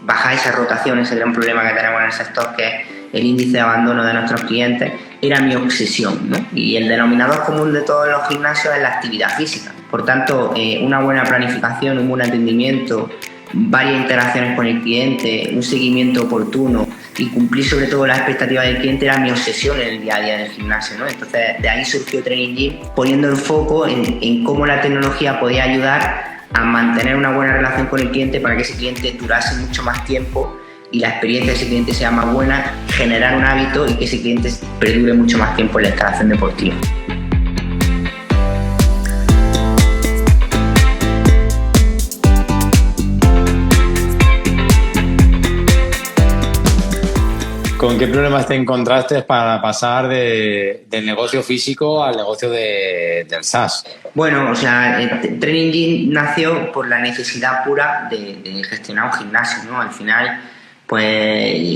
bajar esas rotaciones, el gran problema que tenemos en el sector, que es el índice de abandono de nuestros clientes, era mi obsesión, ¿no? Y el denominador común de todos los gimnasios es la actividad física. Por tanto, una buena planificación, un buen entendimiento, varias interacciones con el cliente, un seguimiento oportuno y cumplir sobre todo las expectativas del cliente era mi obsesión en el día a día del gimnasio, ¿no? Entonces, de ahí surgió Training Gym, poniendo el foco en cómo la tecnología podía ayudar a mantener una buena relación con el cliente para que ese cliente durase mucho más tiempo y la experiencia de ese cliente sea más buena, generar un hábito y que ese cliente perdure mucho más tiempo en la instalación deportiva. ¿Con qué problemas te encontraste para pasar del negocio físico al negocio del SaaS? Bueno, o sea, Training Gym nació por la necesidad pura de gestionar un gimnasio, ¿no? Al final, pues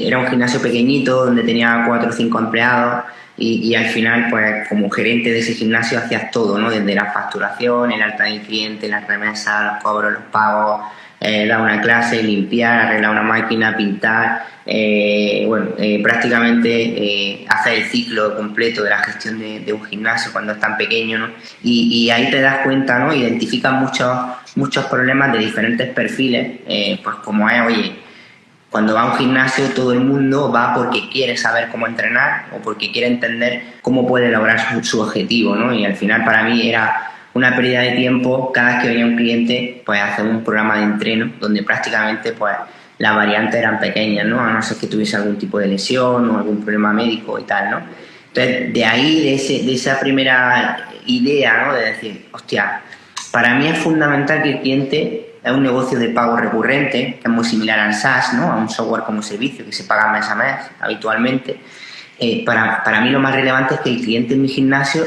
era un gimnasio pequeñito donde tenía 4 o 5 empleados y al final, pues como gerente de ese gimnasio hacías todo, ¿no? Desde la facturación, el alta del cliente, las remesas, los cobros, los pagos, dar una clase, limpiar, arreglar una máquina, pintar, prácticamente hacer el ciclo completo de la gestión de un gimnasio cuando es tan pequeño, ¿no? Y ahí te das cuenta, ¿no? Identificas muchos problemas de diferentes perfiles, pues como es, oye, cuando va a un gimnasio todo el mundo va porque quiere saber cómo entrenar o porque quiere entender cómo puede lograr su objetivo, ¿no? Y al final para mí era una pérdida de tiempo cada vez que venía un cliente, pues hacer un programa de entreno donde prácticamente pues las variantes eran pequeñas, ¿no? A no ser que tuviese algún tipo de lesión o algún problema médico y tal, ¿no? Entonces, de ahí, de esa primera idea, ¿no? De decir, hostia, para mí es fundamental que el cliente es un negocio de pago recurrente, que es muy similar al SaaS, ¿no? A un software como servicio que se paga mes a mes habitualmente. Para mí lo más relevante es que el cliente en mi gimnasio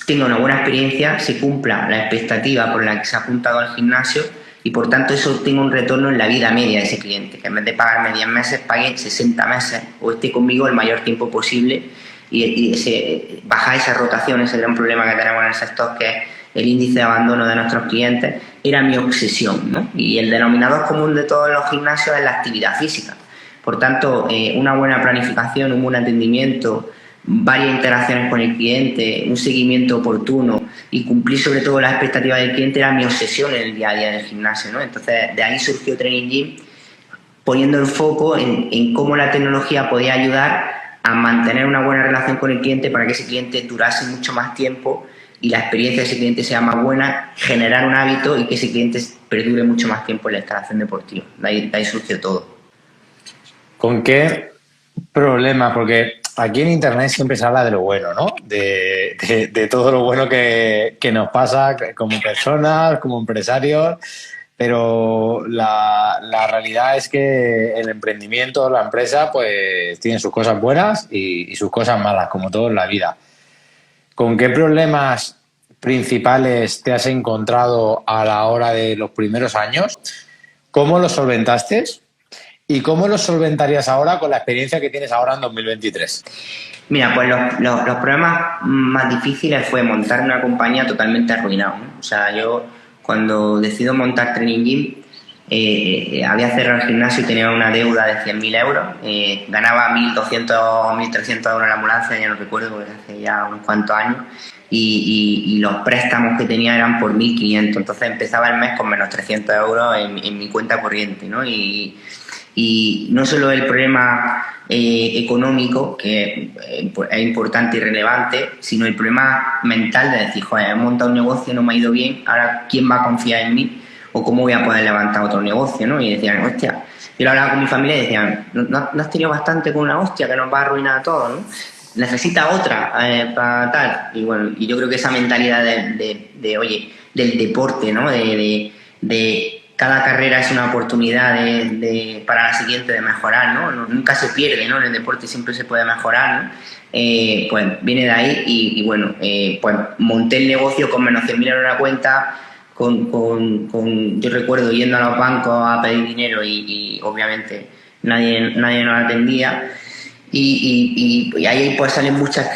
tenga una buena experiencia, se cumpla la expectativa por la que se ha apuntado al gimnasio y por tanto eso tenga un retorno en la vida media de ese cliente, que en vez de pagarme 10 meses pague 60 meses o esté conmigo el mayor tiempo posible y bajar esas rotaciones, el gran problema que tenemos en el sector, que es el índice de abandono de nuestros clientes, era mi obsesión, ¿no? Y el denominador común de todos los gimnasios es la actividad física. Por tanto, una buena planificación, un buen entendimiento, varias interacciones con el cliente, un seguimiento oportuno y cumplir sobre todo las expectativas del cliente era mi obsesión en el día a día del gimnasio, ¿no? Entonces, de ahí surgió Training Gym, poniendo el foco en cómo la tecnología podía ayudar a mantener una buena relación con el cliente para que ese cliente durase mucho más tiempo y la experiencia de ese cliente sea más buena, generar un hábito y que ese cliente perdure mucho más tiempo en la instalación deportiva. De ahí surgió todo. ¿Con qué problema? Porque aquí en Internet siempre se habla de lo bueno, ¿no? De todo lo bueno que nos pasa como personas, como empresarios, pero la realidad es que el emprendimiento, la empresa, pues tiene sus cosas buenas y sus cosas malas, como todo en la vida. ¿Con qué problemas principales te has encontrado a la hora de los primeros años? ¿Cómo los solventaste? ¿Y cómo los solventarías ahora con la experiencia que tienes ahora en 2023? Mira, pues los problemas más difíciles fue montar una compañía totalmente arruinada, ¿no? O sea, yo cuando decido montar Training Gym, había cerrado el gimnasio y tenía una deuda de 100.000 euros, ganaba 1.200 o 1.300 euros en la ambulancia, ya no recuerdo porque hace ya unos cuantos años, y los préstamos que tenía eran por 1.500, entonces empezaba el mes con menos 300 euros en mi cuenta corriente, ¿no? Y no solo el problema económico, que es importante y relevante, sino el problema mental de decir, joder, he montado un negocio, no me ha ido bien, ahora ¿quién va a confiar en mí? ¿O cómo voy a poder levantar otro negocio? ¿No? Y decían, hostia, yo lo hablaba con mi familia y decían, ¿no has tenido bastante con una hostia que nos va a arruinar a todos, ¿no? Necesita otra para tal. Y bueno, y yo creo que esa mentalidad oye, del deporte, ¿no? De cada carrera es una oportunidad para la siguiente de mejorar, ¿no? Nunca se pierde, ¿no? En el deporte siempre se puede mejorar, ¿no? Pues viene de ahí y bueno, pues monté el negocio con menos 100.000 euros en la cuenta, yo recuerdo yendo a los bancos a pedir dinero y obviamente nadie nos atendía Y ahí pues salen muchas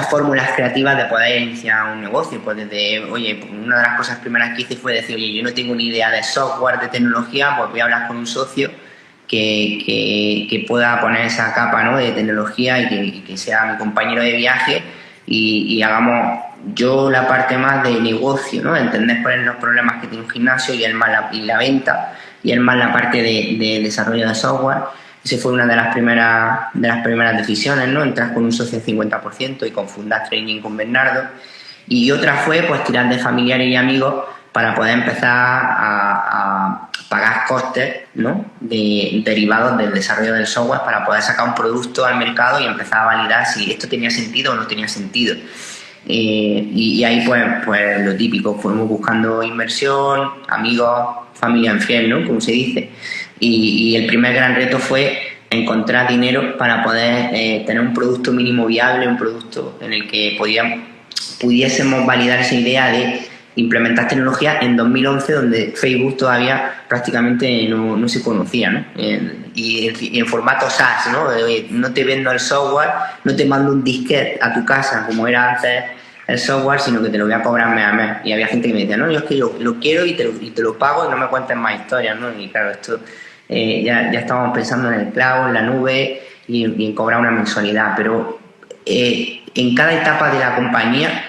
fórmulas creativas de poder iniciar un negocio. Pues desde, oye, pues una de las cosas primeras que hice fue decir, oye, yo no tengo ni idea de software, de tecnología, pues voy a hablar con un socio que pueda poner esa capa, ¿no?, de tecnología y que sea mi compañero de viaje y hagamos yo la parte más de negocio, ¿no?, entender cuáles son los problemas que tiene un gimnasio y él más la venta y él más la parte de desarrollo de software. Esa fue una de las primeras decisiones, ¿no?, entrar con un socio al 50% y con Fundas Training con Bernardo. Y otra fue pues tirar de familiares y amigos para poder empezar a pagar costes, ¿no?, derivados del desarrollo del software para poder sacar un producto al mercado y empezar a validar si esto tenía sentido o no tenía sentido. Y ahí pues lo típico, fuimos buscando inversión, amigos, familia en fiel, ¿no?, como se dice. Y el primer gran reto fue encontrar dinero para poder tener un producto mínimo viable, un producto en el que pudiésemos validar esa idea de implementar tecnología en 2011, donde Facebook todavía prácticamente no se conocía, ¿no? Y en formato SaaS, ¿no? No te vendo el software, no te mando un disquete a tu casa como era antes el software, sino que te lo voy a cobrar mes a mes. Y había gente que me decía, no, yo es que lo quiero y te lo pago y no me cuentes más historias, ¿no? Y claro, esto ya estábamos pensando en el cloud, en la nube y en cobrar una mensualidad, pero en cada etapa de la compañía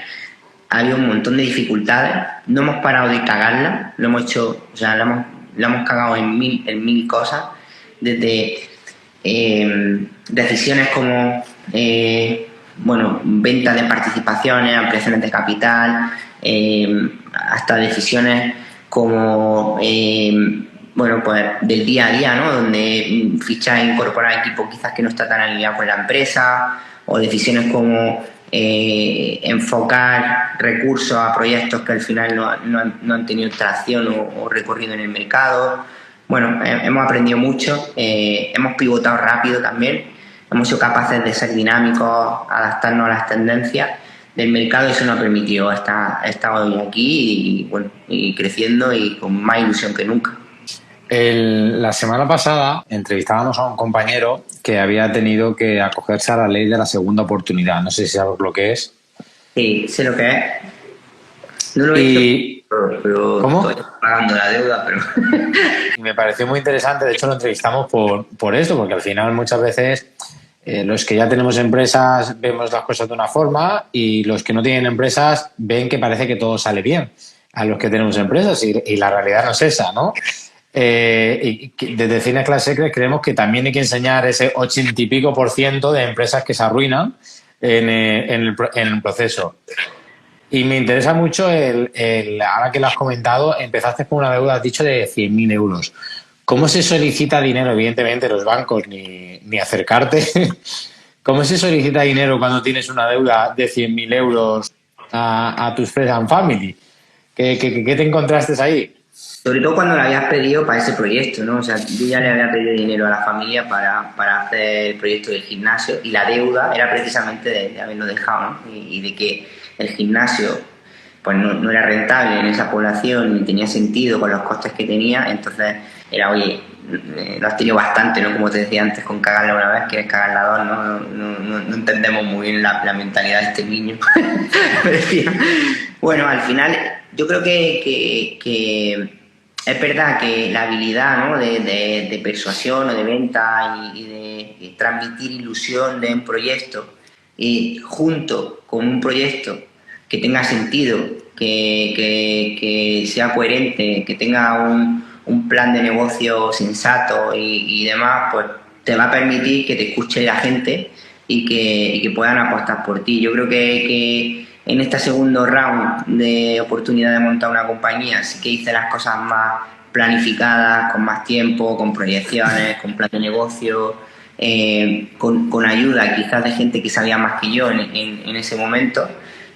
había un montón de dificultades, no hemos parado de cagarla, lo hemos hecho, o sea, la hemos cagado en mil cosas, desde decisiones como venta de participaciones, ampliaciones de capital, hasta decisiones como pues del día a día, ¿no?, donde fichar e incorporar equipo quizás que no está tan alineado con la empresa, o decisiones como enfocar recursos a proyectos que al final no han tenido tracción o recorrido en el mercado. Bueno, hemos aprendido mucho, hemos pivotado rápido también, hemos sido capaces de ser dinámicos, adaptarnos a las tendencias del mercado y eso nos ha permitido estar hoy aquí y creciendo y con más ilusión que nunca. La semana pasada entrevistábamos a un compañero que había tenido que acogerse a la ley de la segunda oportunidad. No sé si sabes lo que es. Sí, sé lo que es. No lo he hecho, pero ¿Cómo? Estoy pagando la deuda, pero... Y me pareció muy interesante. De hecho, lo entrevistamos por esto, porque al final muchas veces los que ya tenemos empresas vemos las cosas de una forma y los que no tienen empresas ven que parece que todo sale bien a los que tenemos empresas y la realidad no es esa, ¿no? Y desde Cine Class Secret creemos que también hay que enseñar ese 80 y pico % de empresas que se arruinan en el proceso. Y me interesa mucho ahora que lo has comentado, empezaste con una deuda, has dicho, de 100.000 euros. ¿Cómo se solicita dinero? Evidentemente los bancos ni acercarte. ¿Cómo se solicita dinero cuando tienes una deuda de 100.000 euros a tus friends and family? ¿Qué te encontraste ahí? Sobre todo cuando le habías pedido para ese proyecto, ¿no? O sea, yo ya le había pedido dinero a la familia para hacer el proyecto del gimnasio y la deuda era precisamente de haberlo dejado, ¿no? Y de que el gimnasio pues no era rentable en esa población ni tenía sentido con los costes que tenía, entonces era, oye, lo has tenido bastante, ¿no? Como te decía antes, con cagarla una vez, quieres cagarla dos, ¿no? No entendemos muy bien la mentalidad de este niño. Bueno, al final yo creo que es verdad que la habilidad, ¿no?, de persuasión o de venta y de transmitir ilusión de un proyecto junto con un proyecto que tenga sentido, que sea coherente, que tenga un plan de negocio sensato y demás, pues te va a permitir que te escuche la gente y que puedan apostar por ti. Yo creo que en este segundo round de oportunidad de montar una compañía sí que hice las cosas más planificadas, con más tiempo, con proyecciones, con plan de negocio, con ayuda quizás de gente que sabía más que yo en ese momento.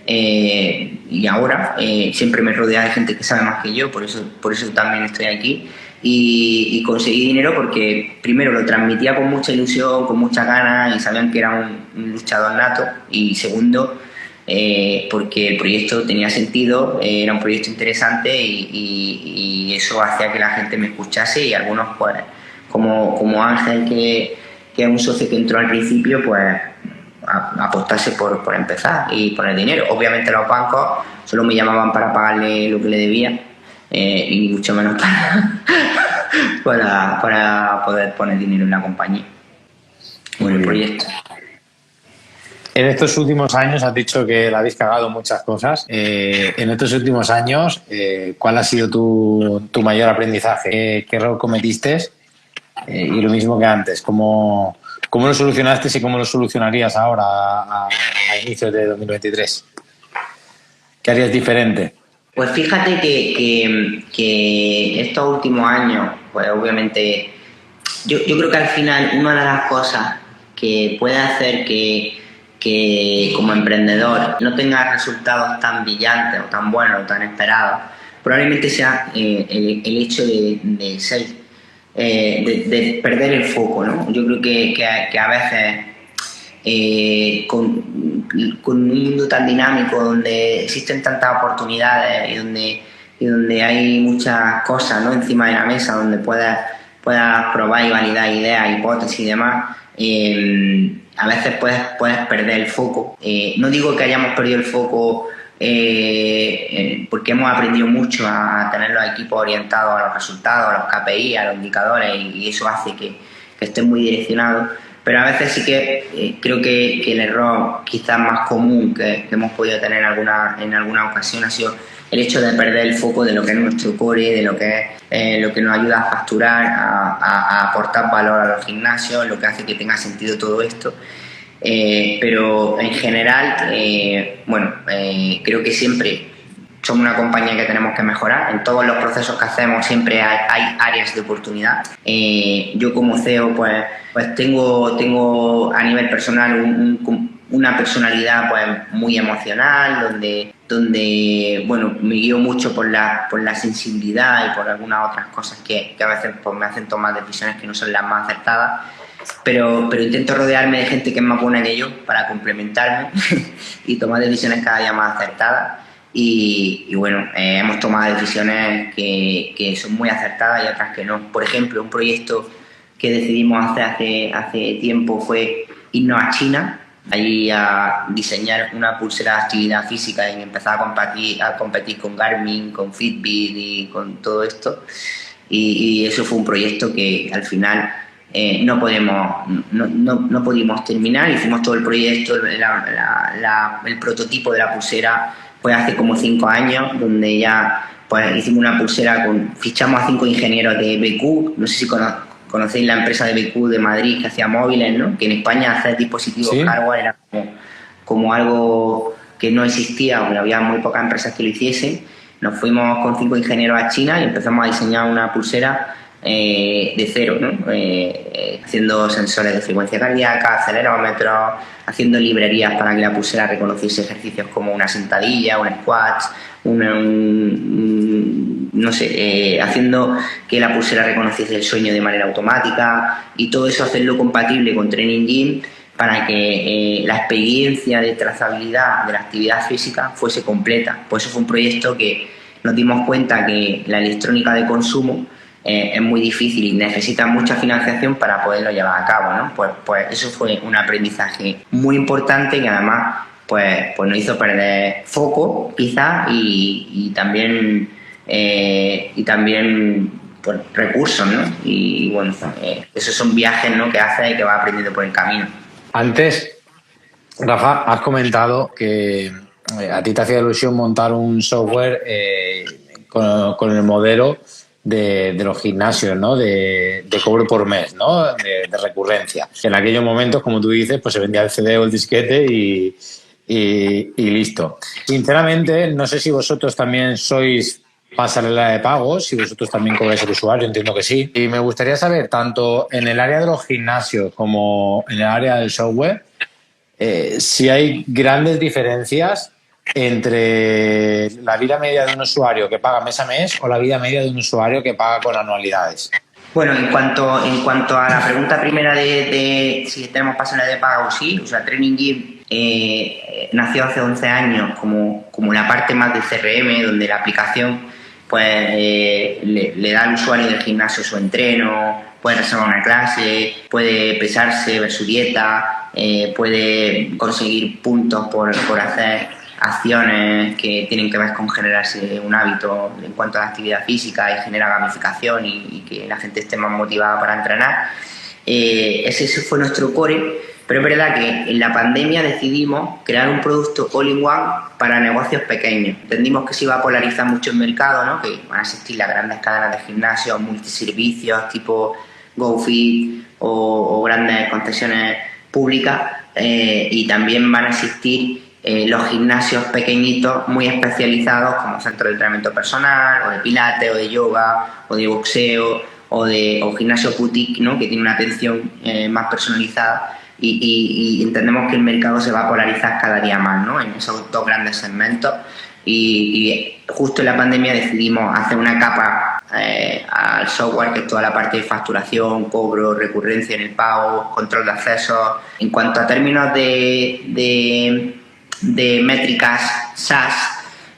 Y ahora siempre me rodea de gente que sabe más que yo, por eso también estoy aquí. Y conseguí dinero porque primero lo transmitía con mucha ilusión, con muchas ganas y sabían que era un luchador nato, y segundo porque el proyecto tenía sentido, era un proyecto interesante y eso hacía que la gente me escuchase, y algunos pues como Ángel que un socio que entró al principio, pues apostase por empezar y poner dinero. Obviamente los bancos solo me llamaban para pagarle lo que le debía, y mucho menos para poder poner dinero en la compañía o en el proyecto. En estos últimos años has dicho que la habéis cagado muchas cosas. En estos últimos años, ¿cuál ha sido tu mayor aprendizaje? ¿Qué error cometiste? Y lo mismo que antes, ¿cómo lo solucionaste y cómo lo solucionarías ahora a inicios de 2023? ¿Qué harías diferente? Pues fíjate que estos últimos años, pues obviamente, yo creo que al final una de las cosas que puede hacer que como emprendedor no tengas resultados tan brillantes o tan buenos o tan esperados, probablemente sea el hecho de perder el foco, ¿no? Yo creo que a veces con un mundo tan dinámico donde existen tantas oportunidades y donde hay muchas cosas, ¿no?, encima de la mesa, donde puedas probar y validar ideas, hipótesis y demás, a veces puedes perder el foco. No digo que hayamos perdido el foco porque hemos aprendido mucho a tener los equipos orientados a los resultados, a los KPI, a los indicadores, y eso hace que estén muy direccionados. Pero a veces sí que creo que el error quizás más común que hemos podido tener en alguna ocasión ha sido el hecho de perder el foco de lo que es nuestro core, de lo que es lo que nos ayuda a facturar, a aportar valor a los gimnasios, lo que hace que tenga sentido todo esto. Pero en general, creo que siempre somos una compañía que tenemos que mejorar. En todos los procesos que hacemos siempre hay áreas de oportunidad. Yo como CEO pues tengo a nivel personal una personalidad pues muy emocional, donde bueno, me guío mucho por la sensibilidad y por algunas otras cosas que a veces pues me hacen tomar decisiones que no son las más acertadas. Pero intento rodearme de gente que es más buena en ello para complementarme y tomar decisiones cada día más acertadas. Y bueno, hemos tomado decisiones que son muy acertadas y otras que no. Por ejemplo, un proyecto que decidimos hacer hace tiempo fue irnos a China, allí a diseñar una pulsera de actividad física y empezar a competir con Garmin, con Fitbit y con todo esto. Y eso fue un proyecto que al final no pudimos terminar. Hicimos todo el proyecto, el prototipo de la pulsera fue hace como 5 años, donde ya pues hicimos una pulsera, fichamos a 5 ingenieros de BQ, no sé si conocéis la empresa de BQ de Madrid que hacía móviles, ¿no? Que en España hacer dispositivos hardware era como algo que no existía, porque había muy pocas empresas que lo hiciesen. Nos fuimos con 5 ingenieros a China y empezamos a diseñar una pulsera de cero, ¿no? Haciendo sensores de frecuencia cardíaca, acelerómetros, haciendo librerías para que la pulsera reconociese ejercicios como una sentadilla, un squat, haciendo que la pulsera reconociese el sueño de manera automática, y todo eso hacerlo compatible con Training Gym para que la experiencia de trazabilidad de la actividad física fuese completa. Pues eso fue un proyecto que nos dimos cuenta que la electrónica de consumo es muy difícil y necesita mucha financiación para poderlo llevar a cabo, ¿no? Pues eso fue un aprendizaje muy importante que además pues nos hizo perder foco quizás y también pues, recursos, ¿no? Y bueno, esos son viajes, ¿no?, que haces y que vas aprendiendo por el camino. Antes, Rafa, has comentado que a ti te hacía ilusión montar un software con el modelo de los gimnasios, ¿no? De cobro por mes, ¿no? De recurrencia. En aquellos momentos, como tú dices, pues se vendía el CD o el disquete y listo. Sinceramente, no sé si vosotros también sois pasarela de pagos, si vosotros también cobráis el usuario, entiendo que sí. Y me gustaría saber, tanto en el área de los gimnasios como en el área del software, si hay grandes diferencias entre la vida media de un usuario que paga mes a mes o la vida media de un usuario que paga con anualidades. Bueno, en cuanto a la pregunta primera de si tenemos pasarela de pago, sí. O sea, Training Gym nació hace 11 años como la parte más de CRM, donde la aplicación pues le da al usuario del gimnasio su entreno, puede reservar una clase, puede pesarse, ver su dieta, puede conseguir puntos por hacer acciones que tienen que ver con generarse un hábito en cuanto a la actividad física y genera gamificación y que la gente esté más motivada para entrenar. Ese fue nuestro core, pero es verdad que en la pandemia decidimos crear un producto all-in-one para negocios pequeños. Entendimos que se iba a polarizar mucho el mercado, ¿no? Que van a existir las grandes cadenas de gimnasios, multiservicios tipo GoFit o grandes concesiones públicas, y también van a existir los gimnasios pequeñitos muy especializados como centros de entrenamiento personal o de pilates o de yoga o de boxeo o gimnasio boutique, ¿no? Que tiene una atención más personalizada y entendemos que el mercado se va a polarizar cada día más, ¿no? En esos dos grandes segmentos y justo en la pandemia decidimos hacer una capa al software, que es toda la parte de facturación, cobro, recurrencia en el pago, control de accesos. En cuanto a términos de métricas SaaS,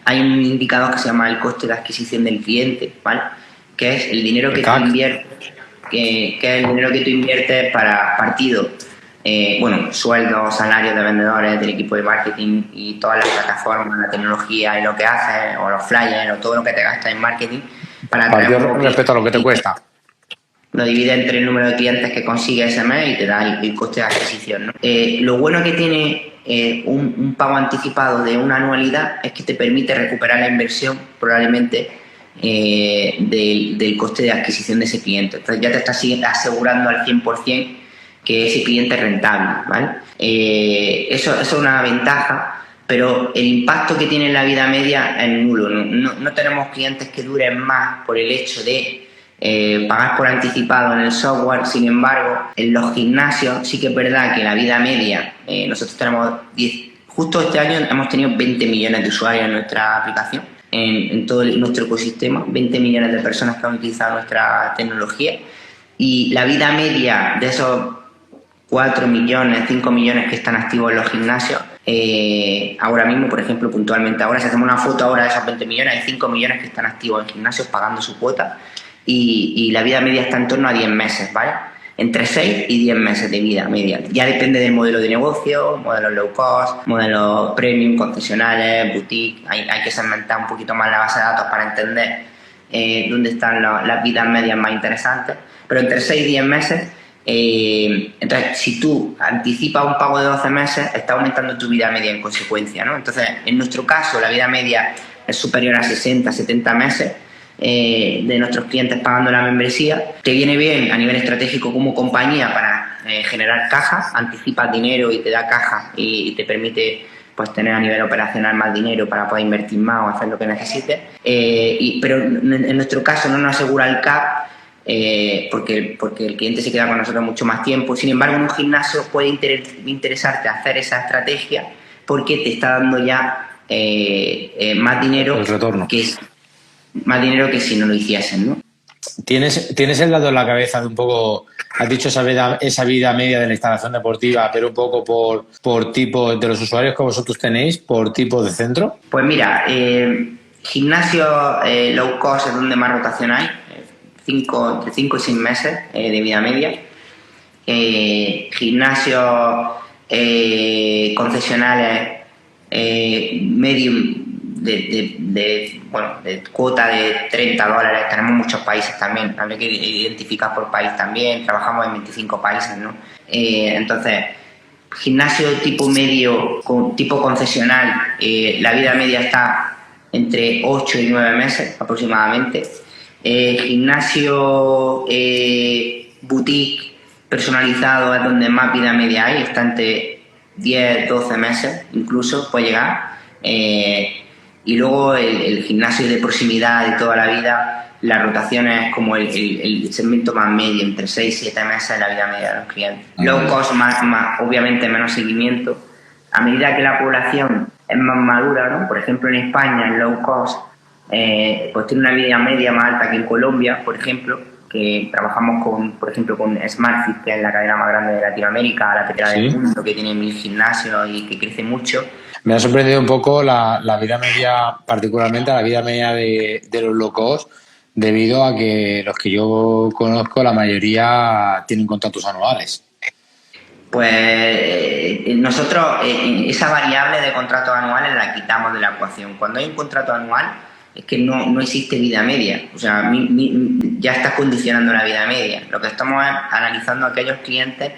hay un indicador que se llama el coste de adquisición del cliente, ¿vale? Que es el dinero que tú inviertes, que es el dinero que tú inviertes para partido, sueldos, salarios de vendedores, del equipo de marketing y todas las plataformas, la tecnología y lo que haces, o los flyers, o todo lo que te gastas en marketing. Partido respecto a lo que te cuesta. Lo divide entre el número de clientes que consigues ese mes y te da el coste de adquisición, ¿no? Lo bueno que tiene un pago anticipado de una anualidad es que te permite recuperar la inversión probablemente del coste de adquisición de ese cliente. Entonces ya te estás asegurando al 100% que ese cliente es rentable, ¿vale? Eso es una ventaja, pero el impacto que tiene en la vida media es nulo. No tenemos clientes que duren más por el hecho de pagar por anticipado en el software. Sin embargo, en los gimnasios sí que es verdad que la vida media, nosotros tenemos justo este año hemos tenido 20 millones de usuarios en nuestra aplicación, en todo nuestro ecosistema, 20 millones de personas que han utilizado nuestra tecnología, y la vida media de esos 4 millones, 5 millones que están activos en los gimnasios, ahora mismo, por ejemplo, puntualmente ahora, si hacemos una foto ahora de esos 20 millones, hay 5 millones que están activos en gimnasios pagando su cuota, y la vida media está en torno a 10 meses, ¿vale? Entre 6 y 10 meses de vida media. Ya depende del modelo de negocio, modelos low cost, modelos premium, concesionales, boutique. Hay que segmentar un poquito más la base de datos para entender dónde están las vidas medias más interesantes. Pero entre 6 y 10 meses, entonces si tú anticipas un pago de 12 meses, está aumentando tu vida media en consecuencia, ¿no? Entonces, en nuestro caso, la vida media es superior a 60, 70 meses. De nuestros clientes pagando la membresía. Te viene bien a nivel estratégico como compañía para generar caja, anticipas dinero y te da caja y te permite pues tener a nivel operacional más dinero para poder invertir más o hacer lo que necesites, pero en nuestro caso no nos asegura el CAP, porque el cliente se queda con nosotros mucho más tiempo. Sin embargo, en un gimnasio puede interesarte hacer esa estrategia porque te está dando ya más dinero, el retorno, más dinero que si no lo hiciesen, ¿no? ¿Tienes el dato en la cabeza de un poco, has dicho esa vida media de la instalación deportiva, pero un poco por tipo de los usuarios que vosotros tenéis, por tipo de centro? Pues mira, gimnasio low cost es donde más rotación hay, entre 5 y 6 meses de vida media. Gimnasios concesionales medium de cuota de $30. Tenemos muchos países también, habría que identificar por país también, trabajamos en 25 países, ¿no? Entonces, gimnasio tipo medio, tipo concesional, la vida media está entre 8 y 9 meses aproximadamente. Gimnasio boutique personalizado es donde más vida media hay, está entre 10, 12 meses incluso, puede llegar. Y luego el gimnasio de proximidad de toda la vida, la rotación es como el segmento más medio, entre 6 y 7 meses la vida media de los clientes. Low cost, más, obviamente menos seguimiento. A medida que la población es más madura, ¿no? Por ejemplo, en España, el low cost pues tiene una vida media más alta que en Colombia, por ejemplo, que trabajamos por ejemplo, con SmartFit, que es la cadena más grande de Latinoamérica, la tercera del mundo, que tiene 1000 gimnasios y que crece mucho. Me ha sorprendido un poco la vida media, particularmente la vida media de los low cost. debido a que los que yo conozco, la mayoría tienen contratos anuales. Pues nosotros esa variable de contratos anuales la quitamos de la ecuación. Cuando hay un contrato anual es que no existe vida media, o sea, ya estás condicionando la vida media. Lo que estamos es analizando a aquellos clientes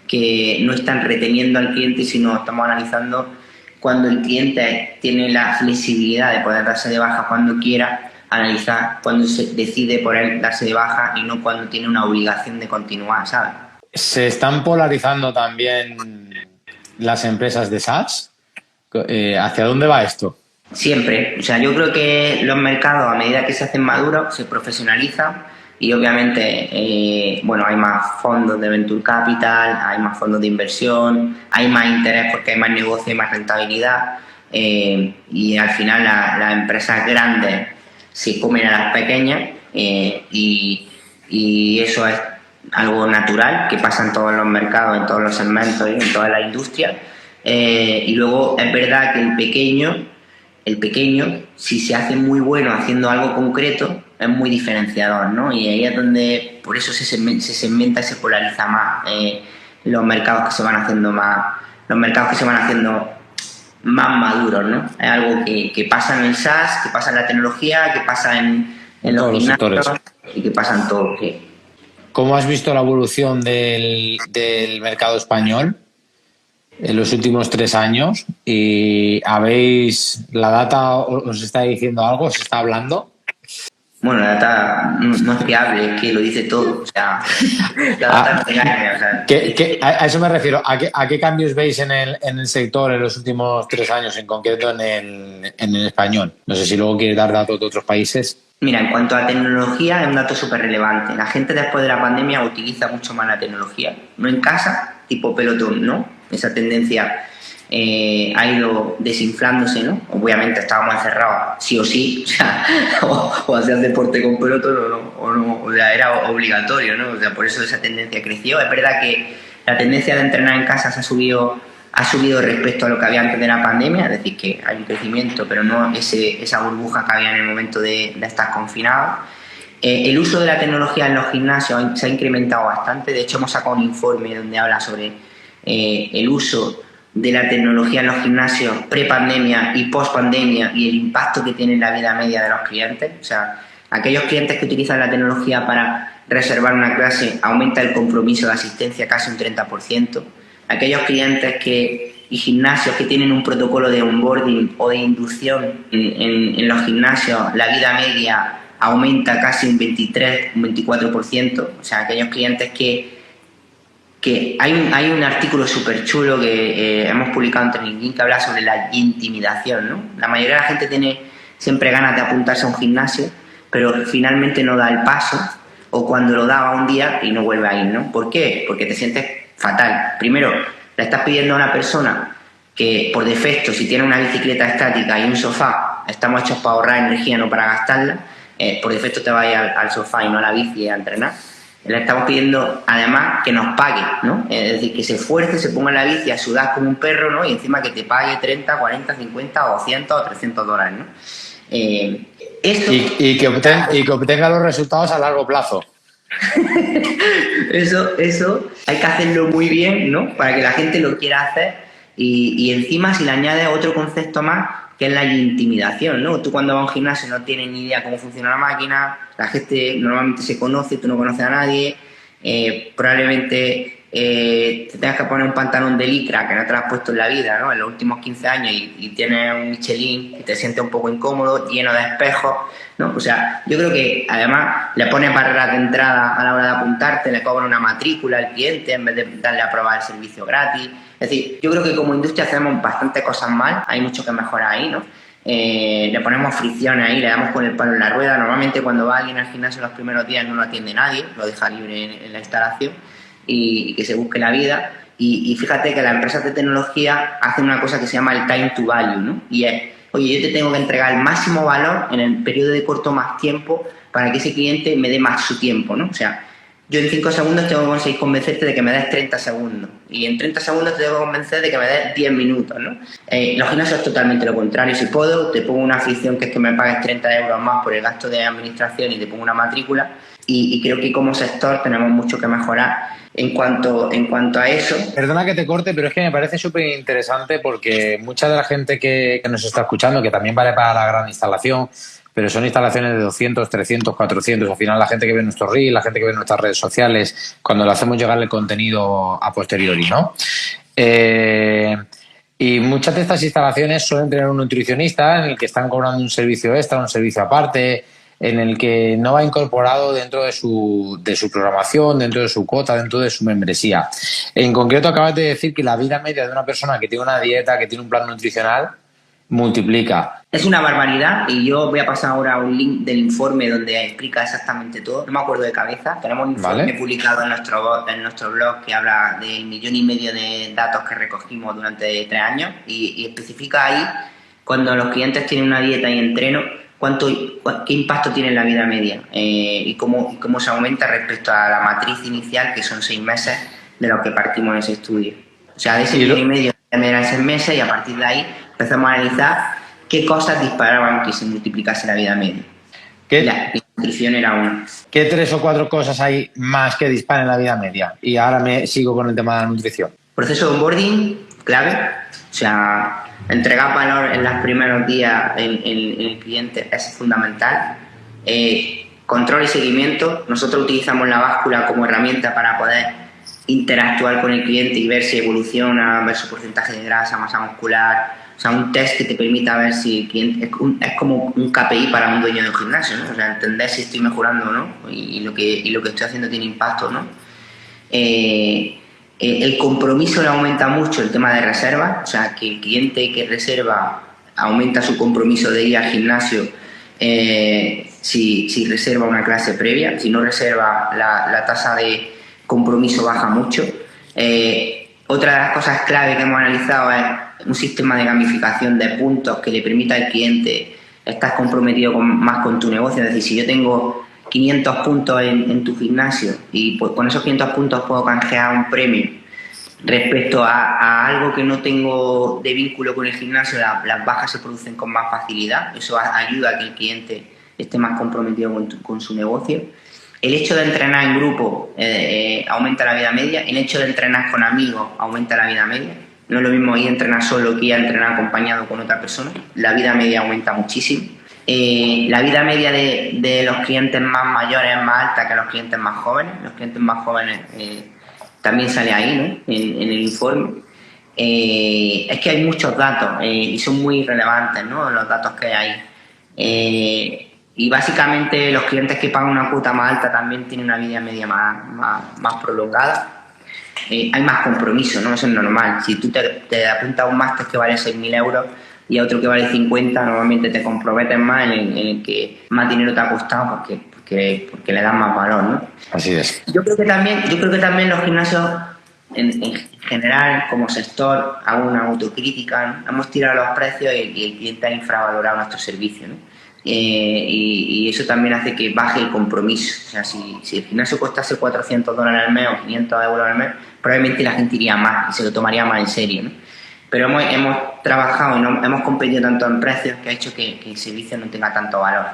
que no están reteniendo al cliente, sino estamos analizando cuando el cliente tiene la flexibilidad de poder darse de baja cuando quiera, analizar cuando se decide por él darse de baja y no cuando tiene una obligación de continuar, ¿sabes? ¿Se están polarizando también las empresas de SaaS? ¿Hacia dónde va esto? Siempre. O sea, yo creo que los mercados, a medida que se hacen maduros, se profesionalizan y obviamente, bueno, hay más fondos de venture capital, hay más fondos de inversión, hay más interés porque hay más negocio y más rentabilidad, y al final las empresas grandes se comen a las pequeñas, y eso es algo natural que pasa en todos los mercados, en todos los segmentos y en todas las industrias. Y luego es verdad que el pequeño, si se hace muy bueno haciendo algo concreto, es muy diferenciador, ¿no? Y ahí es donde, por eso se segmenta y se polariza más los mercados que se van haciendo más maduros, ¿no? Es algo que pasa en el SaaS, que pasa en la tecnología, que pasa en los gimnasios y que pasa en todo. ¿Cómo has visto la evolución del mercado español en los últimos 3 años? ¿Y la data os está diciendo algo? ¿Os está hablando? Bueno, la data no es fiable, es que lo dice todo. O sea, la data no te engaña. O sea. A eso me refiero. ¿A qué cambios veis en el sector en los últimos 3 años, en concreto en el español? No sé si luego quieres dar datos de otros países. Mira, en cuanto a tecnología, es un dato súper relevante. La gente después de la pandemia utiliza mucho más la tecnología. No en casa, tipo pelotón, ¿no? Esa tendencia ha ido desinflándose, ¿no? Obviamente estábamos encerrados, sí o sí, o sea, o hacías deporte con pelotón o no, o sea, era obligatorio, ¿no? O sea, por eso esa tendencia creció. Es verdad que la tendencia de entrenar en casa ha subido respecto a lo que había antes de la pandemia, es decir, que hay un crecimiento, pero no esa burbuja que había en el momento de estar confinados. El uso de la tecnología en los gimnasios se ha incrementado bastante. De hecho, hemos sacado un informe donde habla sobre el uso de la tecnología en los gimnasios pre-pandemia y post-pandemia y el impacto que tiene en la vida media de los clientes. O sea, aquellos clientes que utilizan la tecnología para reservar una clase aumenta el compromiso de asistencia casi un 30%. Aquellos clientes y gimnasios que tienen un protocolo de onboarding o de inducción en los gimnasios, la vida media aumenta casi un 23, un 24%. O sea, aquellos clientes que hay un artículo súper chulo que hemos publicado en Training que habla sobre la intimidación, ¿no? La mayoría de la gente tiene siempre ganas de apuntarse a un gimnasio, pero finalmente no da el paso, o cuando lo da va un día y no vuelve a ir, ¿no? ¿Por qué? Porque te sientes fatal. Primero, le estás pidiendo a una persona que por defecto, si tiene una bicicleta estática y un sofá, estamos hechos para ahorrar energía, no para gastarla, por defecto te vayas al sofá y no a la bici a entrenar. Le estamos pidiendo además que nos pague, ¿no? Es decir, que se esfuerce, se ponga en la bici a sudar como un perro, ¿no? Y encima que te pague 30, 40, 50 o 200 o 300 dólares, ¿no? Y que obtenga los resultados a largo plazo. Eso hay que hacerlo muy bien, ¿no? Para que la gente lo quiera hacer y encima si le añades otro concepto más, que es la intimidación, ¿no? Tú cuando vas a un gimnasio no tienes ni idea cómo funciona la máquina, la gente normalmente se conoce, tú no conoces a nadie, probablemente te tengas que poner un pantalón de licra que no te lo has puesto en la vida, ¿no? En los últimos 15 años y tienes un Michelin y te sientes un poco incómodo, lleno de espejos, ¿no? O sea, yo creo que además le pones barreras de entrada a la hora de apuntarte, le cobras una matrícula al cliente en vez de darle a probar el servicio gratis. Es decir, yo creo que como industria hacemos bastantes cosas mal, hay mucho que mejorar ahí, ¿no? Le ponemos fricciones ahí, le damos con el palo en la rueda. Normalmente cuando va alguien al gimnasio los primeros días no lo atiende nadie, lo deja libre en la instalación y que se busque la vida. Y fíjate que las empresas de tecnología hacen una cosa que se llama el time to value, ¿no? Y es, oye, yo te tengo que entregar el máximo valor en el periodo de corto más tiempo para que ese cliente me dé más su tiempo, ¿no? O sea, yo en 5 segundos tengo que conseguir convencerte de que me des 30 segundos. Y en 30 segundos te tengo que convencer de que me des 10 minutos, ¿no? Los gimnasios es totalmente lo contrario. Si puedo, te pongo una afición que es que me pagues 30 euros más por el gasto de administración y te pongo una matrícula. Y creo que como sector tenemos mucho que mejorar en cuanto a eso. Perdona que te corte, pero es que me parece súper interesante porque mucha de la gente que nos está escuchando, que también vale para la gran instalación, pero son instalaciones de 200, 300, 400. Al final la gente que ve nuestros reels, la gente que ve nuestras redes sociales, cuando le hacemos llegar el contenido a posteriori, ¿no? Y muchas de estas instalaciones suelen tener un nutricionista en el que están cobrando un servicio extra, un servicio aparte, en el que no va incorporado dentro de su programación, dentro de su cuota, dentro de su membresía. En concreto, acabas de decir que la vida media de una persona que tiene una dieta, que tiene un plan nutricional, multiplica. Es una barbaridad y yo voy a pasar ahora un link del informe donde explica exactamente todo. No me acuerdo de cabeza. Tenemos un informe publicado en nuestro blog que habla del 1,5 millones de datos que recogimos durante 3 años y especifica ahí cuando los clientes tienen una dieta y entreno qué impacto tiene en la vida media y cómo se aumenta respecto a la matriz inicial, que son 6 meses de los que partimos en ese estudio. O sea, de ese 1,5 millones eran 6 meses y a partir de ahí empezamos a analizar qué cosas disparaban que se multiplicase la vida media. La nutrición era una. ¿Qué 3 o 4 cosas hay más que disparen la vida media? Y ahora me sigo con el tema de la nutrición. Proceso de onboarding, clave. O sea, entregar valor en los primeros días en el cliente es fundamental. Control y seguimiento. Nosotros utilizamos la báscula como herramienta para poder interactuar con el cliente y ver si evoluciona, ver su porcentaje de grasa, masa muscular. O sea, un test que te permita ver si el cliente es como un KPI para un dueño de un gimnasio, ¿no? O sea, entender si estoy mejorando o no y lo que estoy haciendo tiene impacto, ¿no? El compromiso le aumenta mucho el tema de reservas, o sea, que el cliente que reserva aumenta su compromiso de ir al gimnasio si reserva una clase previa. Si no reserva, la tasa de compromiso baja mucho. Otra de las cosas clave que hemos analizado es un sistema de gamificación de puntos que le permita al cliente estar comprometido más con tu negocio. Es decir, si yo tengo 500 puntos en tu gimnasio y pues con esos 500 puntos puedo canjear un premio respecto a algo que no tengo de vínculo con el gimnasio, las bajas se producen con más facilidad. Eso ayuda a que el cliente esté más comprometido con su negocio. El hecho de entrenar en grupo aumenta la vida media. El hecho de entrenar con amigos aumenta la vida media. No es lo mismo ir a entrenar solo que ir a entrenar acompañado con otra persona. La vida media aumenta muchísimo. La vida media de los clientes más mayores es más alta que los clientes más jóvenes. Los clientes más jóvenes también sale ahí, ¿no? En el informe. Es que hay muchos datos y son muy relevantes, ¿no? Los datos que hay ahí. Y básicamente los clientes que pagan una cuota más alta también tienen una vida media más prolongada. Hay más compromiso, ¿no? Eso es normal. Si tú te apuntas a un máster que vale 6.000 euros y a otro que vale 50, normalmente te comprometes más en el que más dinero te ha costado porque le das más valor, ¿no? Así es. Yo creo que también los gimnasios en general, como sector, hago una autocrítica, ¿no? Hemos tirado los precios y el cliente ha infravalorado nuestro servicio, ¿no? Y eso también hace que baje el compromiso. O sea, si el gimnasio costase $400 al mes o 500 euros al mes, probablemente la gente iría más y se lo tomaría más en serio, ¿no? Pero hemos trabajado y hemos competido tanto en precios que ha hecho que el servicio no tenga tanto valor.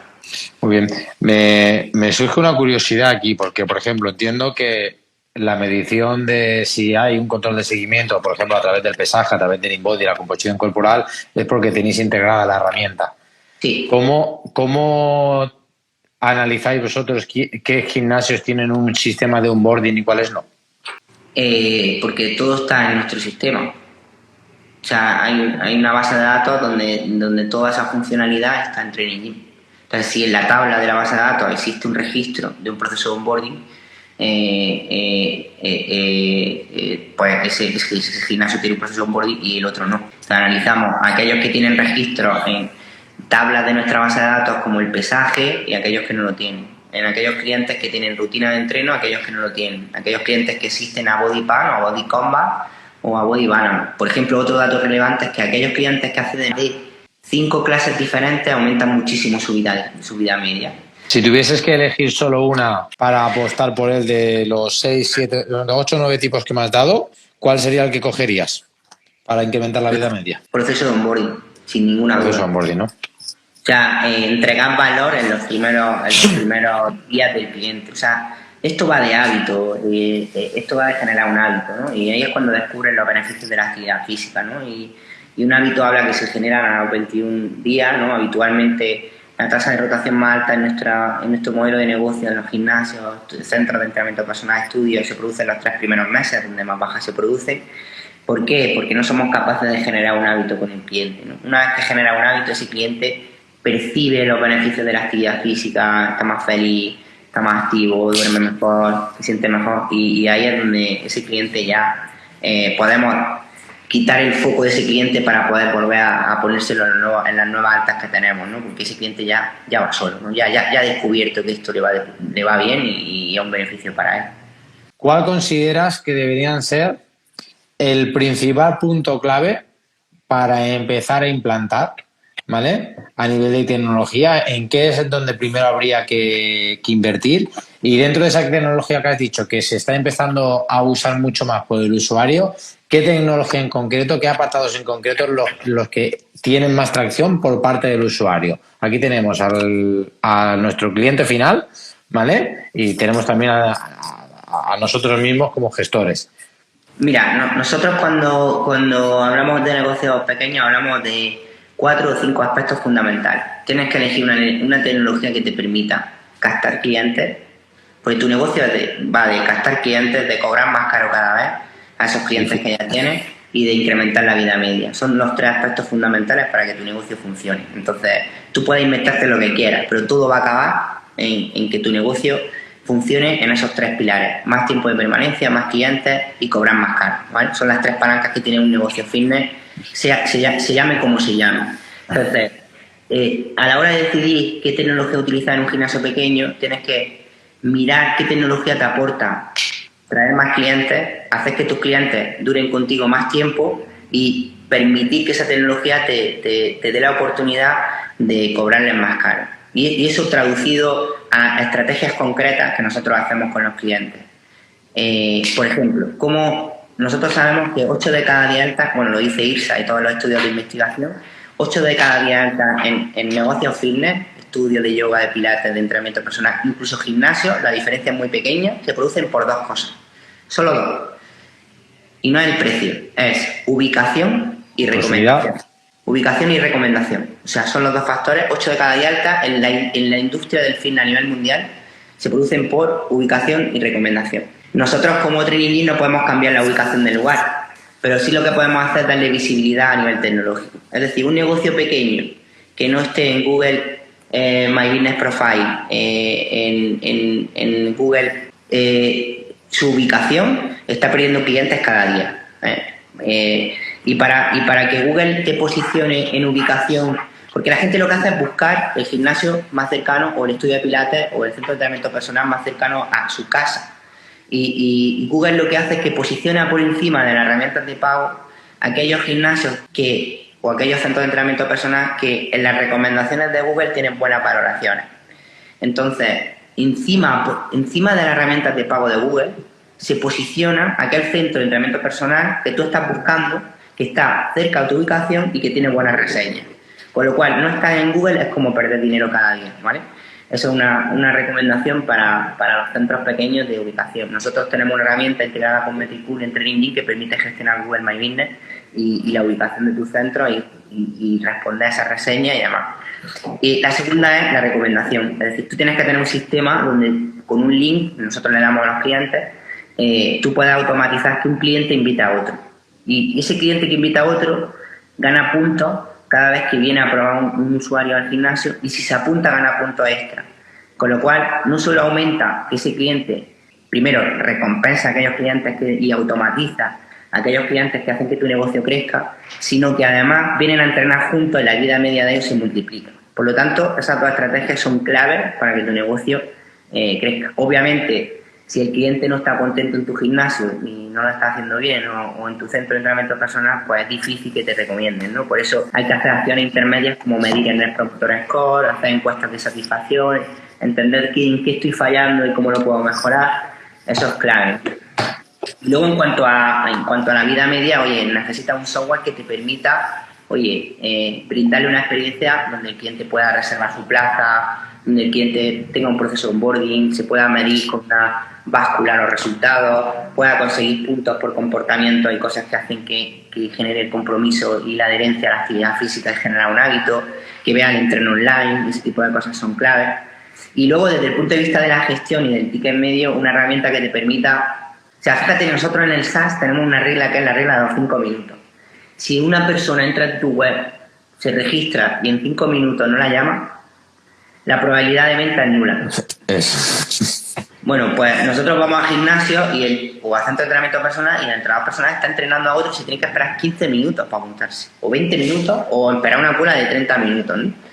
Muy bien. Me surge una curiosidad aquí porque, por ejemplo, entiendo que la medición de si hay un control de seguimiento, por ejemplo, a través del pesaje, a través del InBody, la composición corporal, es porque tenéis integrada la herramienta. Sí. ¿Cómo analizáis vosotros qué gimnasios tienen un sistema de onboarding y cuáles no? Porque todo está en nuestro sistema. O sea, hay una base de datos donde toda esa funcionalidad está en Training Gym. Entonces, si en la tabla de la base de datos existe un registro de un proceso de onboarding, pues ese gimnasio tiene un proceso de onboarding y el otro no. O sea, analizamos aquellos que tienen registro en tablas de nuestra base de datos como el pesaje y aquellos que no lo tienen. En aquellos clientes que tienen rutina de entreno, aquellos que no lo tienen. Aquellos clientes que existen a Body Pan o a Body Combat o a Body Balance. Por ejemplo, otro dato relevante es que aquellos clientes que acceden a 5 clases diferentes aumentan muchísimo su vida media. Si tuvieses que elegir solo una para apostar por él de los 6, 7, 8 o 9 tipos que me has dado, ¿cuál sería el que cogerías para incrementar la vida media? Proceso de onboarding, sin ninguna Proceso de duda. onboarding, ¿no? O sea, entregar valor en los primeros días del cliente. O sea, esto va de hábito, esto va de generar un hábito, ¿no? Y ahí es cuando descubren los beneficios de la actividad física, ¿no? Y un hábito habla que se genera a los 21 días, ¿no? Habitualmente la tasa de rotación más alta en nuestro modelo de negocio, en los gimnasios, centros de entrenamiento personal, estudios, se produce en los 3 primeros meses, donde más bajas se producen. ¿Por qué? Porque no somos capaces de generar un hábito con el cliente, ¿no? Una vez que genera un hábito, ese cliente percibe los beneficios de la actividad física, está más feliz, está más activo, duerme mejor, se siente mejor, y ahí es donde ese cliente ya podemos quitar el foco de ese cliente para poder volver a ponérselo en las nuevas altas que tenemos, ¿no? Porque ese cliente ya va solo, ¿no? Ya ha descubierto que esto le va bien y es un beneficio para él. ¿Cuál consideras que deberían ser el principal punto clave para empezar a implantar, ¿vale? A nivel de tecnología, ¿en qué es donde primero habría que invertir? Y dentro de esa tecnología que has dicho que se está empezando a usar mucho más por el usuario, ¿qué tecnología en concreto, qué apartados en concreto los que tienen más tracción por parte del usuario? Aquí tenemos a nuestro cliente final, ¿vale? Y tenemos también a nosotros mismos como gestores. Mira, nosotros cuando hablamos de negocios pequeños hablamos de 4 o 5 aspectos fundamentales. Tienes que elegir una tecnología que te permita captar clientes, porque tu negocio va de captar clientes, de cobrar más caro cada vez a esos clientes que ya tienes y de incrementar la vida media. Son los 3 aspectos fundamentales para que tu negocio funcione. Entonces, tú puedes inventarte lo que quieras, pero todo va a acabar en que tu negocio funcione en esos 3 pilares: más tiempo de permanencia, más clientes y cobrar más caro, ¿vale? Son las 3 palancas que tiene un negocio fitness, se llame como se llame. Entonces, a la hora de decidir qué tecnología utilizar en un gimnasio pequeño, tienes que mirar qué tecnología te aporta traer más clientes, hacer que tus clientes duren contigo más tiempo y permitir que esa tecnología te dé la oportunidad de cobrarles más caro. Y eso traducido a estrategias concretas que nosotros hacemos con los clientes. Por ejemplo, como nosotros sabemos que 8 de cada 10 altas, bueno, lo dice IRSA y todos los estudios de investigación, 8 de cada 10 altas en negocios fitness, estudios de yoga, de pilates, de entrenamiento personal, incluso gimnasio, la diferencia es muy pequeña, se producen por 2 cosas, solo 2. Y no es el precio, es ubicación y recomendación. Ubicación y recomendación. O sea, son los 2 factores. 8 de cada 10 altas en la industria del fitness a nivel mundial se producen por ubicación y recomendación. Nosotros como Training no podemos cambiar la ubicación del lugar, pero sí lo que podemos hacer es darle visibilidad a nivel tecnológico. Es decir, un negocio pequeño que no esté en Google My Business Profile, en Google, su ubicación está perdiendo clientes cada día. Y para que Google te posicione en ubicación, porque la gente lo que hace es buscar el gimnasio más cercano o el estudio de pilates o el centro de entrenamiento personal más cercano a su casa. Y Google lo que hace es que posiciona por encima de las herramientas de pago aquellos gimnasios o aquellos centros de entrenamiento personal que en las recomendaciones de Google tienen buenas valoraciones. Entonces, encima de las herramientas de pago de Google se posiciona aquel centro de entrenamiento personal que tú estás buscando, que está cerca de tu ubicación y que tiene buenas reseñas. Con lo cual, no estar en Google es como perder dinero cada día, ¿vale? Eso es una recomendación para los centros pequeños de ubicación. Nosotros tenemos una herramienta integrada con Metricool en Training que permite gestionar Google My Business y la ubicación de tu centro y responder a esas reseñas y demás. Y la segunda es la recomendación. Es decir, tú tienes que tener un sistema donde con un link, nosotros le damos a los clientes, tú puedes automatizar que un cliente invite a otro. Y ese cliente que invita a otro gana puntos cada vez que viene a probar un usuario al gimnasio, y si se apunta gana puntos extra. Con lo cual, no solo aumenta que ese cliente, primero, recompensa a aquellos clientes y automatiza a aquellos clientes que hacen que tu negocio crezca, sino que además vienen a entrenar juntos y la vida media de ellos se multiplica. Por lo tanto, esas 2 estrategias son claves para que tu negocio crezca. Obviamente, si el cliente no está contento en tu gimnasio y no lo está haciendo bien o en tu centro de entrenamiento personal, pues es difícil que te recomienden, ¿no? Por eso hay que hacer acciones intermedias como medir el Net Promoter Score, hacer encuestas de satisfacción, entender en qué estoy fallando y cómo lo puedo mejorar, eso es clave. Luego, en cuanto a la vida media, oye, necesitas un software que te permita, brindarle una experiencia donde el cliente pueda reservar su plaza, donde el cliente tenga un proceso de onboarding, se pueda medir con una báscula los resultados, pueda conseguir puntos por comportamiento y cosas que hacen que genere el compromiso y la adherencia a la actividad física y generar un hábito, que vea el entreno online, ese tipo de cosas son claves. Y luego, desde el punto de vista de la gestión y del ticket medio, una herramienta que te permita... O sea, fíjate, nosotros en el SaaS tenemos una regla que es la regla de los 5 minutos. Si una persona entra en tu web, se registra y en 5 minutos no la llama, la probabilidad de venta es nula. Bueno, pues nosotros vamos al gimnasio o a centro de entrenamiento personal, y el entrenador personal está entrenando a otro y se tiene que esperar 15 minutos para apuntarse, o 20 minutos, o esperar una cola de 30 minutos, ¿no?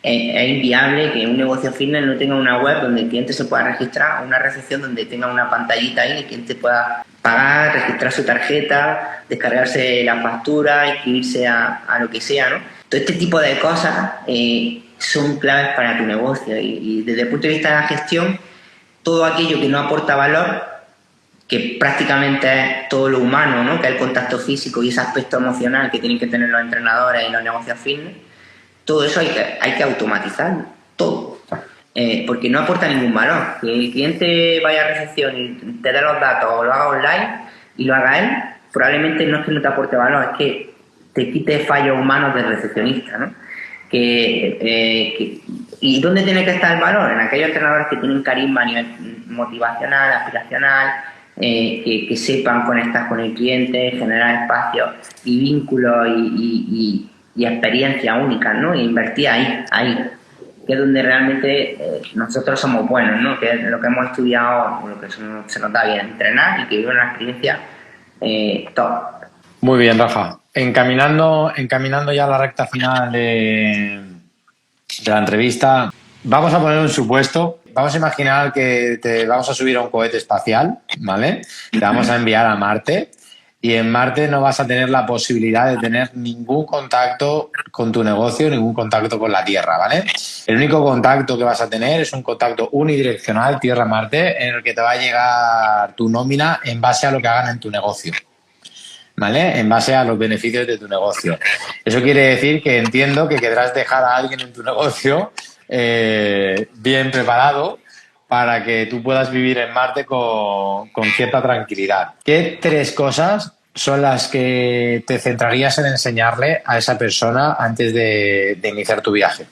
Es inviable que un negocio fitness no tenga una web donde el cliente se pueda registrar, una recepción donde tenga una pantallita ahí y el cliente pueda pagar, registrar su tarjeta, descargarse la factura, inscribirse a lo que sea, ¿no? Todo este tipo de cosas son claves para tu negocio, y desde el punto de vista de la gestión, todo aquello que no aporta valor, que prácticamente es todo lo humano, ¿no? Que es el contacto físico y ese aspecto emocional que tienen que tener los entrenadores y los negocios fitness, todo eso hay que automatizarlo, todo, porque no aporta ningún valor. Que el cliente vaya a recepción y te dé los datos o lo haga online y lo haga él, probablemente no es que no te aporte valor, es que te quite fallos humanos del recepcionista, ¿no? ¿Y dónde tiene que estar el valor? En aquellos entrenadores que tienen carisma a nivel motivacional, aspiracional, que sepan conectar con el cliente, generar espacios y vínculos y experiencias únicas, ¿no? E invertir ahí, que es donde realmente nosotros somos buenos, ¿no? Que es lo que hemos estudiado, lo que se nos da bien, entrenar y que vive una experiencia top. Muy bien, Rafa. Encaminando ya a la recta final de la entrevista, vamos a poner un supuesto. Vamos a imaginar que te vamos a subir a un cohete espacial, ¿vale? Te vamos a enviar a Marte, y en Marte no vas a tener la posibilidad de tener ningún contacto con tu negocio, ningún contacto con la Tierra, ¿vale? El único contacto que vas a tener es un contacto unidireccional Tierra-Marte, en el que te va a llegar tu nómina en base a lo que hagan en tu negocio, ¿vale? En base a los beneficios de tu negocio. Eso quiere decir que entiendo que querrás dejar a alguien en tu negocio bien preparado para que tú puedas vivir en Marte con cierta tranquilidad. ¿Qué 3 cosas son las que te centrarías en enseñarle a esa persona antes de iniciar tu viaje?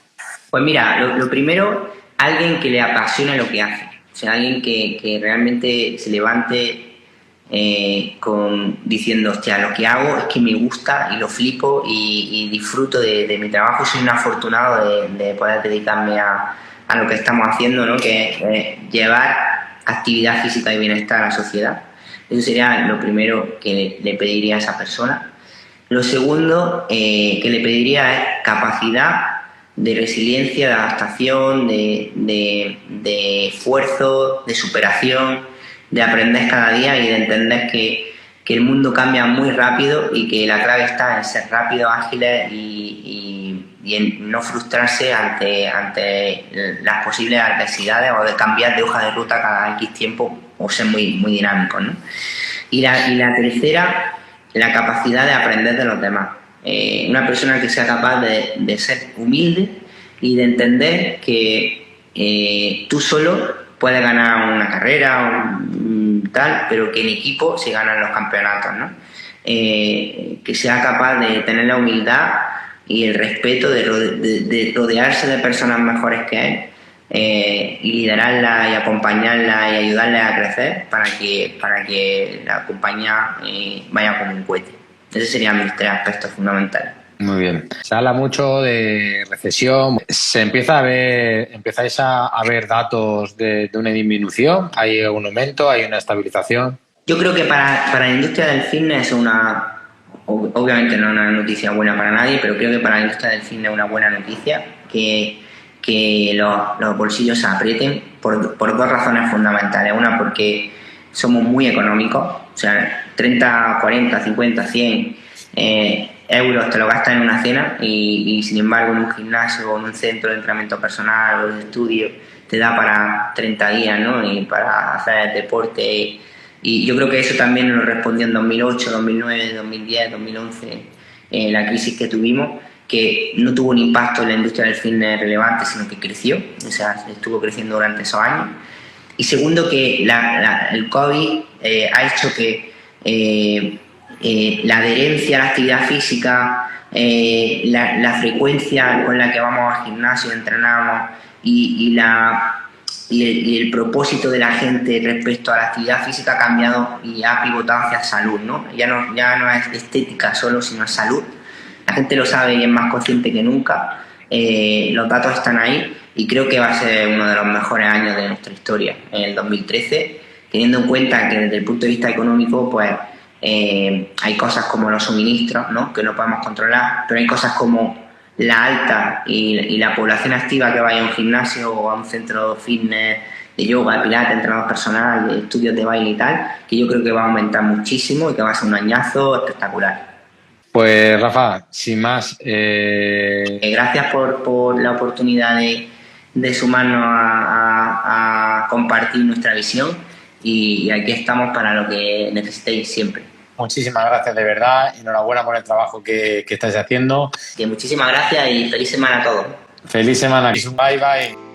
Pues mira, lo primero, alguien que le apasione lo que hace. O sea, alguien que realmente se levante diciendo, hostia, lo que hago es que me gusta y lo flipo y disfruto de mi trabajo. Soy un afortunado de poder dedicarme a lo que estamos haciendo, ¿no? Que es llevar actividad física y bienestar a la sociedad. Eso sería lo primero que le pediría a esa persona. Lo segundo que le pediría es capacidad de resiliencia, de adaptación, de esfuerzo, de superación, de aprender cada día y de entender que el mundo cambia muy rápido y que la clave está en ser rápidos, ágiles y en no frustrarse ante las posibles adversidades, o de cambiar de hoja de ruta cada X tiempo, o ser muy, muy dinámicos, ¿no? Y la tercera, la capacidad de aprender de los demás. Una persona que sea capaz de ser humilde y de entender que tú solo puedes ganar una carrera tal, pero que en equipo se ganan los campeonatos, ¿no? Que sea capaz de tener la humildad y el respeto de rodearse de personas mejores que él, y liderarla y acompañarla y ayudarle a crecer para que la compañía vaya como un cohete. Esos serían mis 3 aspectos fundamentales. Muy bien. Se habla mucho de recesión. ¿Empezáis a ver datos de una disminución? ¿Hay un aumento? ¿Hay una estabilización? Yo creo que para la industria del fitness es obviamente no es una noticia buena para nadie, pero creo que para la industria del fitness es una buena noticia que los bolsillos se aprieten por 2 razones fundamentales. Una, porque somos muy económicos, o sea, 30, 40, 50, 100 euros te lo gastas en una cena y sin embargo en un gimnasio o en un centro de entrenamiento personal o de estudio te da para 30 días, ¿no? Y para hacer deporte. Y yo creo que eso también nos respondió en 2008, 2009, 2010, 2011, la crisis que tuvimos, que no tuvo un impacto en la industria del fitness relevante, sino que creció, o sea, estuvo creciendo durante esos años. Y segundo, que el COVID ha hecho que la adherencia a la actividad física, la frecuencia con la que vamos al gimnasio, entrenamos y el propósito de la gente respecto a la actividad física ha cambiado y ha pivotado hacia salud, ¿no? Ya no es estética solo, sino es salud. La gente lo sabe y es más consciente que nunca. Los datos están ahí y creo que va a ser uno de los mejores años de nuestra historia en el 2013, teniendo en cuenta que desde el punto de vista económico, pues hay cosas como los suministros, ¿no? Que no podemos controlar, pero hay cosas como la alta y la población activa que vaya a un gimnasio o a un centro fitness de yoga, de pilates, entrenador personal, de estudios de baile y tal, que yo creo que va a aumentar muchísimo y que va a ser un añazo espectacular. Pues Rafa, sin más, Gracias por la oportunidad de sumarnos a compartir nuestra visión y aquí estamos para lo que necesitéis siempre. muchísimas gracias de verdad, enhorabuena por el trabajo que estáis haciendo. Muchísimas gracias y feliz semana a todos. Feliz semana. Bye bye.